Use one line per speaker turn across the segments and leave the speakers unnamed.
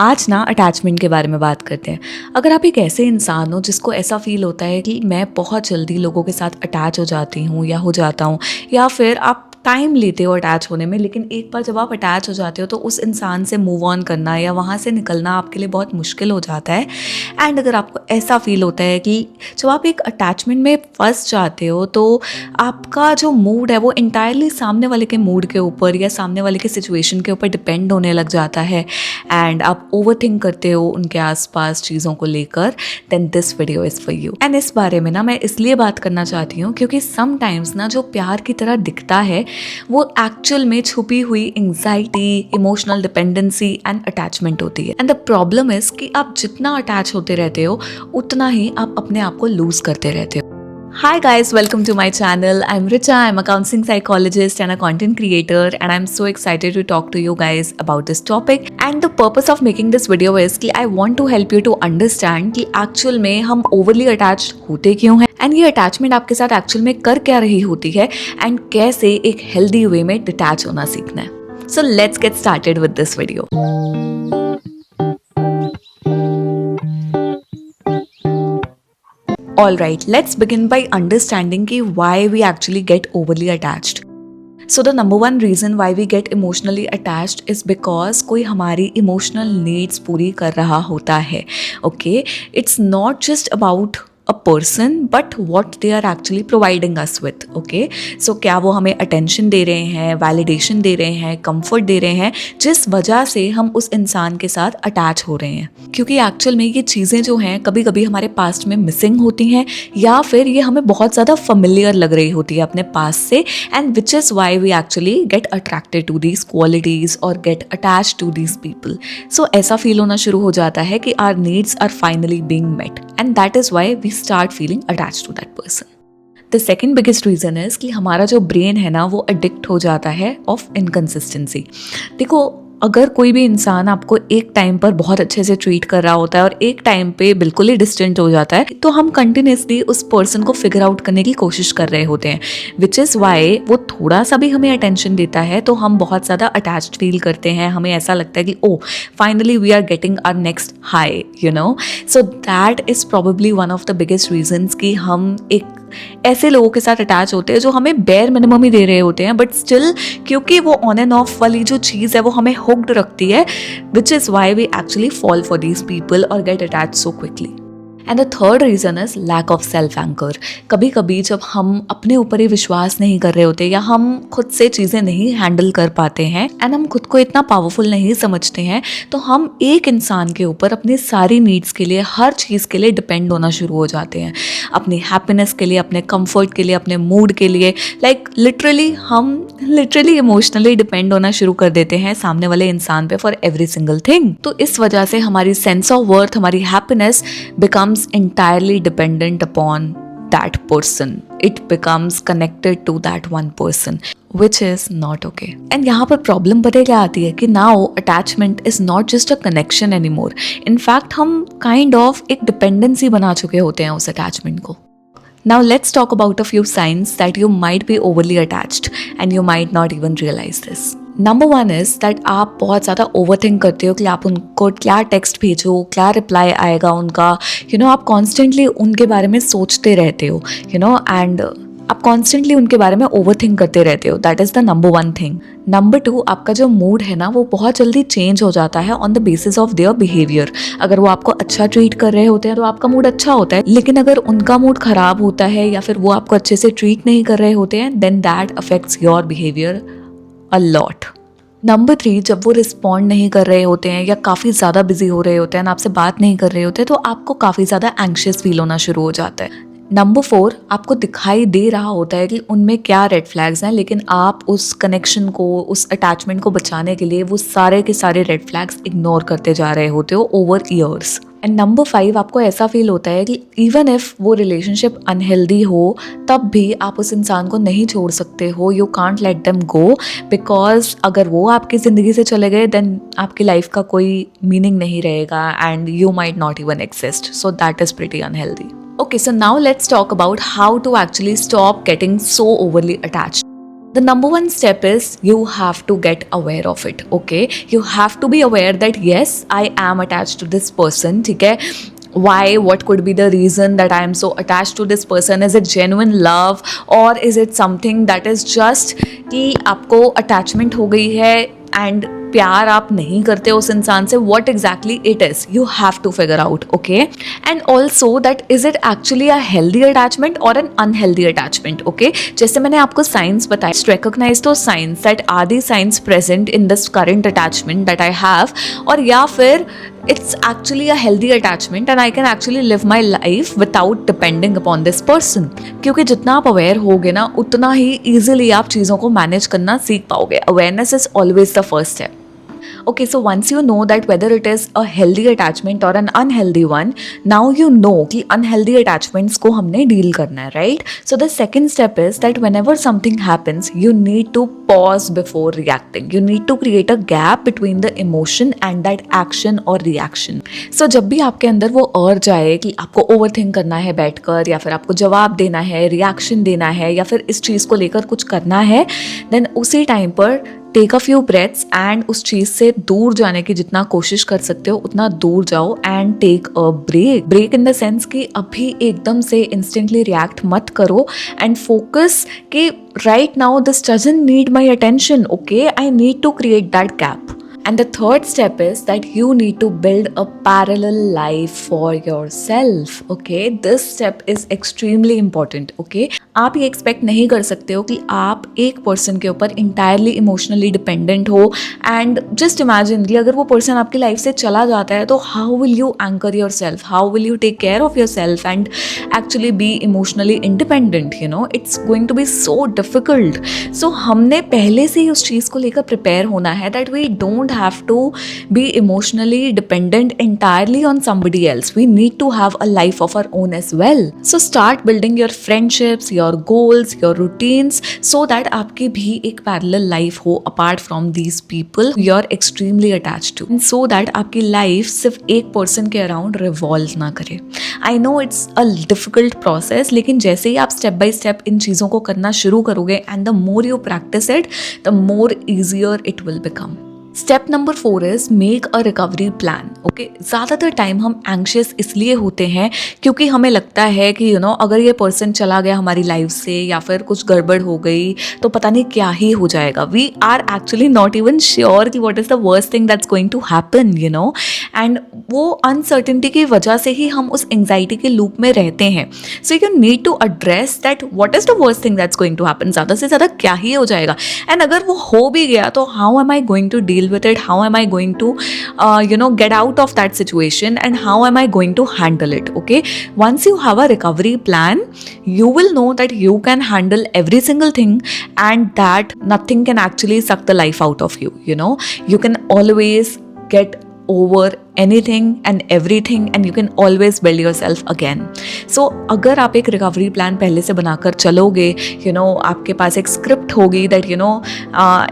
आज ना अटैचमेंट के बारे में बात करते हैं। अगर आप एक ऐसे इंसान हो जिसको ऐसा फील होता है कि मैं बहुत जल्दी लोगों के साथ अटैच हो जाती हूँ या हो जाता हूँ, या फिर आप टाइम लेते हो अटैच होने में, लेकिन एक बार जब आप अटैच हो जाते हो तो उस इंसान से मूव ऑन करना या वहाँ से निकलना आपके लिए बहुत मुश्किल हो जाता है। एंड अगर आपको ऐसा फील होता है कि जब आप एक अटैचमेंट में फंस जाते हो तो आपका जो मूड है वो इंटायरली सामने वाले के मूड के ऊपर या सामने वाले के सिचुएशन के ऊपर डिपेंड होने लग जाता है एंड आप ओवर थिंक करते हो उनके आसपास चीज़ों को लेकर, then this video is for you. And इस बारे में ना मैं इसलिए बात करना चाहती हूँ क्योंकि समटाइम्स ना जो प्यार की तरह दिखता है वो एक्चुअल में छुपी हुई anxiety, emotional dependency and attachment होती है। एंड द प्रॉब्लम इज कि आप जितना अटैच होते रहते हो उतना ही आप अपने आप को लूज करते रहते हो। Hi guys, welcome to my channel. I'm Richa. I'm a counseling psychologist and a content creator, and I'm so excited to talk to you guys about this topic. And the purpose of making this video is कि I want to help you to understand कि actual में हम overly attached होते क्यों हैं, and ये attachment आपके साथ actual में कर क्या रही होती है, and कैसे एक healthy way में detach होना सीखना है. So let's get started with this video. Alright, let's begin by understanding कि why we actually get overly attached. So the number one reason why we get emotionally attached is because कोई हमारी emotional needs पूरी कर रहा होता है. Okay, it's not just about a person but what they are actually providing us with. Okay, so क्या वो हमें attention दे रहे हैं, validation दे रहे हैं, comfort दे रहे हैं, जिस वजह से हम उस इंसान के साथ attach हो रहे हैं. क्योंकि एक्चुअल में ये चीज़ें जो हैं कभी कभी हमारे पास्ट में मिसिंग होती हैं या फिर ये हमें बहुत ज़्यादा familiar लग रही होती है अपने पास्ट से, and which is why we actually get attracted to these qualities or get attached to these people. So ऐसा फील होना शुरू हो जाता है कि our needs are finally being met and that is why we start feeling attached to that person. The second biggest reason is कि हमारा जो ब्रेन है ना वो अडिक्ट हो जाता है ऑफ इनकन्सिस्टेंसी. देखो, अगर कोई भी इंसान आपको एक टाइम पर बहुत अच्छे से ट्रीट कर रहा होता है और एक टाइम पे बिल्कुल ही डिस्टेंट हो जाता है, तो हम कंटिन्यूसली उस पर्सन को फिगर आउट करने की कोशिश कर रहे होते हैं, विच इज़ वाई वो थोड़ा सा भी हमें अटेंशन देता है तो हम बहुत ज़्यादा अटैच्ड फील करते हैं. हमें ऐसा लगता है कि oh finally we are getting our next high, you know. So that is probably one of the biggest reasons कि हम एक ऐसे लोगों के साथ अटैच होते हैं जो हमें बेयर मिनिमम ही दे रहे होते हैं, बट स्टिल क्योंकि वो ऑन एंड ऑफ वाली जो चीज़ है वो हमें हुक्ड रखती है, which is why we actually fall for these people और get attach so quickly. And the third reason is lack of self anchor. कभी कभी जब हम अपने ऊपर ही विश्वास नहीं कर रहे होते या हम खुद से चीज़ें नहीं हैंडल कर पाते हैं एंड हम खुद को इतना पावरफुल नहीं समझते हैं, तो हम एक इंसान के ऊपर अपनी सारी नीड्स के लिए, हर चीज़ के लिए डिपेंड होना शुरू हो जाते हैं. अपनी हैप्पीनेस के लिए, अपने कंफर्ट के लिए, अपने मूड के लिए, लाइक लिटरली इमोशनली डिपेंड होना शुरू कर देते हैं सामने वाले इंसान पे फॉर एवरी सिंगल थिंग. तो इस वजह से हमारी सेंस ऑफ वर्थ, हमारी happiness becomes entirely dependent upon that person. It becomes connected to that one person, which is not okay. And यहाँ पर प्रॉब्लम पता क्या आती है कि now attachment is not just a connection anymore. In fact हम kind of एक dependency बना चुके होते हैं उस attachment को. Now let's talk about a few signs that you might be overly attached and you might not even realize this. Number one is that आप बहुत ज़्यादा ओवरथिंक करते हो कि आप उनको क्या टेक्स्ट भेजो, क्या रिप्लाई आएगा उनका, आप कॉन्स्टेंटली उनके बारे में सोचते रहते हो, एंड आप कॉन्स्टेंटली उनके बारे में ओवरथिंक करते रहते हो. That is the number one thing. Number two, आपका जो मूड है ना वो बहुत जल्दी चेंज हो जाता है on the basis of their behaviour. अगर वो आपको अच्छा ट्रीट कर रहे होते हैं तो आपका मूड अच्छा होता है, लेकिन अगर उनका मूड खराब होता है या फिर वो आपको अच्छे से ट्रीट नहीं कर रहे होते हैं, then that affects your behaviour a lot. Number three, जब वो रिस्पॉन्ड नहीं कर रहे होते हैं या काफ़ी ज़्यादा बिजी हो रहे होते हैं, आपसे बात नहीं कर रहे होते, तो आपको काफ़ी ज़्यादा एंग्शियस फील होना शुरू हो जाता है. नंबर फोर, आपको दिखाई दे रहा होता है कि उनमें क्या रेड फ्लैग्स हैं, लेकिन आप उस कनेक्शन को, उस अटैचमेंट को बचाने के लिए वो सारे के सारे रेड फ्लैग्स इग्नोर करते जा रहे होते हो over years. And number five, आपको ऐसा फील होता है कि इवन इफ वो रिलेशनशिप अनहेल्दी हो तब भी आप उस इंसान को नहीं छोड़ सकते हो. You can't let them go because अगर वो आपकी ज़िंदगी से चले गए देन आपकी लाइफ का कोई मीनिंग नहीं रहेगा and you might not even exist. So that is pretty unhealthy. Okay, so now let's talk about how to actually stop getting so overly attached. The number one step is you have to get aware of it. Okay, you have to be aware that yes, I am attached to this person. ठीक है, why, what could be the reason that I am so attached to this person? Is it genuine love or is it something that is just कि आपको attachment हो गई है and प्यार आप नहीं करते उस इंसान से? what exactly it is, you have to figure out. Okay, and also that is it actually a healthy attachment or an unhealthy attachment? Okay, जैसे मैंने आपको साइंस बताया, recognize those signs, that are the signs present in this current attachment that I have, और या फिर it's actually a healthy attachment and I can actually live my life without depending upon this person. क्योंकि जितना आप aware होगे ना, उतना ही easily आप चीज़ों को मैनेज करना सीख पाओगे. Awareness is always the first step. Okay, so once you know that whether it is a healthy attachment or an unhealthy one, now you know कि unhealthy attachments को हमने deal करना है, right? So the second step is that whenever something happens, you need to pause before reacting. You need to create a gap between the emotion and that action or reaction. So जब भी आपके अंदर वो urge आए कि आपको overthink करना है बैठकर, या फिर आपको जवाब देना है, reaction देना है, या फिर इस चीज़ को लेकर कुछ करना है, then उसी टाइम पर take a few breaths and उस चीज़ से दूर जाने की जितना कोशिश कर सकते हो उतना दूर जाओ and take a break in the sense कि अभी एकदम से इंस्टेंटली रिएक्ट मत करो एंड फोकस कि right now this doesn't need my attention. Okay, I need to create that gap. And the third step is that you need to build a parallel life for yourself. Okay, this step is extremely important. Okay, आप ये expect नहीं कर सकते हो कि आप एक person के ऊपर इंटायरली इमोशनली डिपेंडेंट हो एंड जस्ट इमेजिन कि अगर वो पर्सन आपकी लाइफ से चला जाता है तो how will you anchor your self, how will you take care of your self and actually be emotionally independent. You know, it's going to be so difficult. So हमने पहले से ही उस चीज़ को लेकर प्रिपेयर होना है that we don't have to be emotionally dependent entirely on somebody else. We need to have a life of our own as well. So start building your friendships, your goals, your routines so that आपकी भी एक parallel life हो apart from these people you're extremely attached to, and so that आपकी life सिर्फ एक person के around revolve ना करे. I know it's a difficult process, लेकिन जैसे ही आप step by step इन चीज़ों को करना शुरू करोगे and the more you practice it, the more easier it will become. Step number 4 is make a recovery plan. Okay, ज़्यादातर टाइम हम एंग्शियस इसलिए होते हैं क्योंकि हमें लगता है कि अगर ये पर्सन चला गया हमारी लाइफ से या फिर कुछ गड़बड़ हो गई तो पता नहीं क्या ही हो जाएगा. We are actually not even sure कि what is the worst thing that's going to happen. And वो अनसर्टिनिटी की वजह से ही हम उस एंग्जाइटी के लूप में रहते हैं. So you need to address that what is the worst thing that's going to happen. ज़्यादा से ज़्यादा क्या ही हो जाएगा, एंड अगर वो हो भी गया तो how am I going to deal with it, how am I going to get out of that situation, and how am I going to handle it. Okay, once you have a recovery plan, you will know that you can handle every single thing and that nothing can actually suck the life out of you. You can always get over anything and everything and you can always build yourself again. So अगर आप एक recovery plan पहले से बनाकर चलोगे, आपके पास एक script होगी that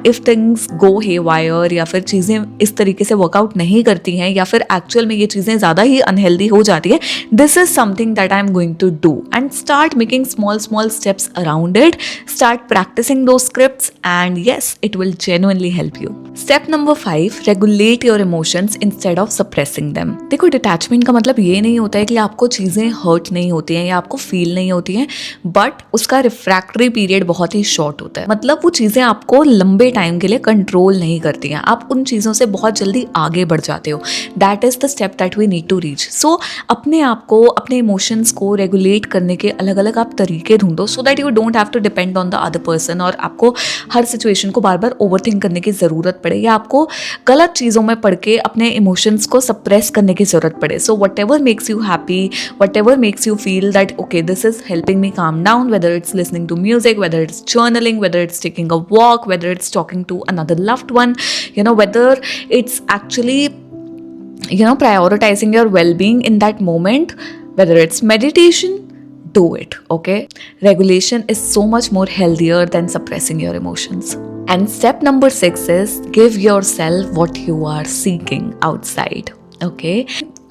if things go haywire या फिर चीज़ें इस तरीके से वर्कआउट नहीं करती हैं या फिर एक्चुअल में ये चीज़ें ज़्यादा ही अनहेल्दी हो जाती है, this is something that I am going to do, and start making small steps around it. Start practicing दो scripts and yes, it will genuinely help you. Step number 5, regulate your emotions instead of suppressing them. देखो, detachment का मतलब ये नहीं होता है कि आपको चीज़ें हर्ट नहीं होती हैं या आपको फील नहीं होती हैं, बट उसका रिफ्रैक्टरी पीरियड बहुत ही शॉर्ट होता है. मतलब वो चीज़ें आपको लंबे टाइम के लिए कंट्रोल नहीं करती हैं, आप उन चीज़ों से बहुत जल्दी आगे बढ़ जाते हो. That is the step that we need to reach. So अपने आप को, अपने इमोशंस को रेगुलेट करने के अलग अलग आप तरीके ढूंढो so that you don't have to depend on the other person, और आपको हर सिचुएशन को बार बार ओवरथिंक करने की ज़रूरत पड़े या आपको गलत चीज़ों में पढ़ के अपने इमोशंस को सप्रेस करने की जरूरत पड़े. So what ever makes you happy, what ever makes you feel that okay this is helping me calm down, whether it's listening to music, whether it's journaling, whether it's taking a walk, whether it's talking to another loved one, whether it's actually prioritizing your well-being in that moment, whether it's meditation, do it. Okay, regulation is so much more healthier than suppressing your emotions. And step number 6 is give yourself what you are seeking outside. Okay,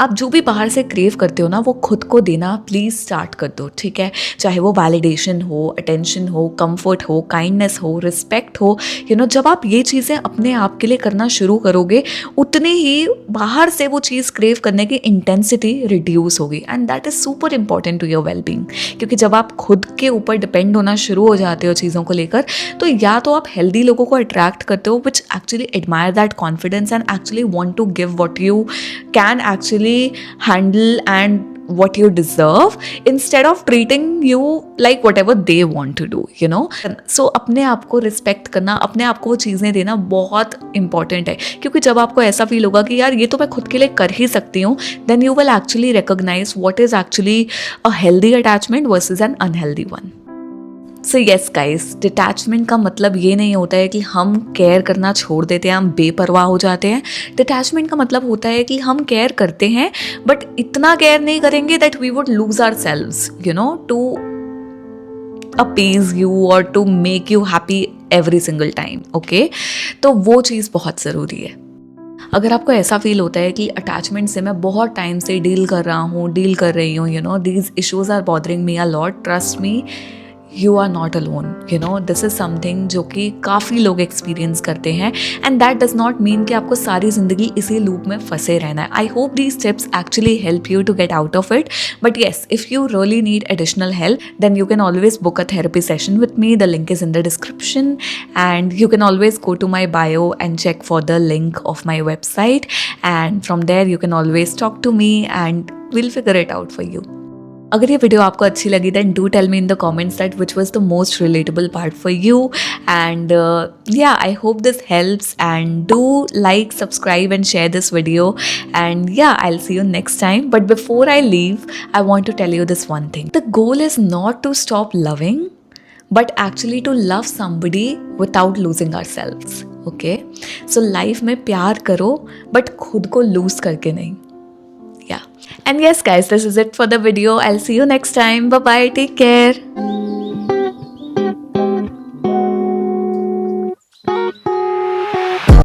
आप जो भी बाहर से crave करते हो ना वो खुद को देना प्लीज़ स्टार्ट कर दो, ठीक है। चाहे वो वैलिडेशन हो, अटेंशन हो, कंफर्ट हो, काइंडनेस हो, रिस्पेक्ट हो, जब आप ये चीज़ें अपने आप के लिए करना शुरू करोगे उतनी ही बाहर से वो चीज़ क्रेव करने की इंटेंसिटी रिड्यूस होगी, and that is super important to your wellbeing. क्योंकि जब आप खुद के ऊपर डिपेंड होना शुरू हो जाते हो चीज़ों को लेकर, तो या तो आप हेल्दी लोगों को अट्रैक्ट करते हो which actually admire that confidence and actually want to give what you can actually handle and what you deserve, instead of treating you like whatever they want to do, so अपने आप को respect करना, अपने आप को वो चीज़ें देना बहुत इंपॉर्टेंट है। क्योंकि जब आपको ऐसा फील होगा कि यार ये तो मैं खुद के लिए कर ही सकती हूँ, then you will actually recognize what is actually a healthy attachment versus an unhealthy one. So yes guys, detachment का मतलब ये नहीं होता है कि हम केयर करना छोड़ देते हैं, हम बेपरवाह हो जाते हैं। डिटैचमेंट का मतलब होता है कि हम केयर करते हैं बट इतना केयर नहीं करेंगे that we would lose our selves, to appease you और to make you happy every single time, okay. तो वो चीज़ बहुत ज़रूरी है। अगर आपको ऐसा फील होता है कि अटैचमेंट से मैं बहुत टाइम से डील कर रही हूँ, these issues are bothering me a lot, trust me, you are not alone, this is something जो कि काफ़ी लोग एक्सपीरियंस करते हैं, and that does not mean कि आपको सारी ज़िंदगी इसी लूप में फंसे रहना है। I hope these tips actually help you to get out of it, but yes, if you really need additional help then you can always book a therapy session with me. The link is in the description, and you can always go to my bio and check for the link of my website, and from there you can always talk to me and we'll figure it out for you. अगर ये video आपको अच्छी लगी then do tell me in the comments that which was the most relatable part for you, and yeah, I hope this helps, and do like, subscribe and share this video, and yeah, I'll see you next time. But before I leave, I want to tell you this one thing. The goal is not to stop loving, but actually to love somebody without losing ourselves, okay? So life में प्यार करो but खुद को lose करके नहीं. Yeah. And yes guys, this is it for the video. I'll see you next time. Bye bye. Take care.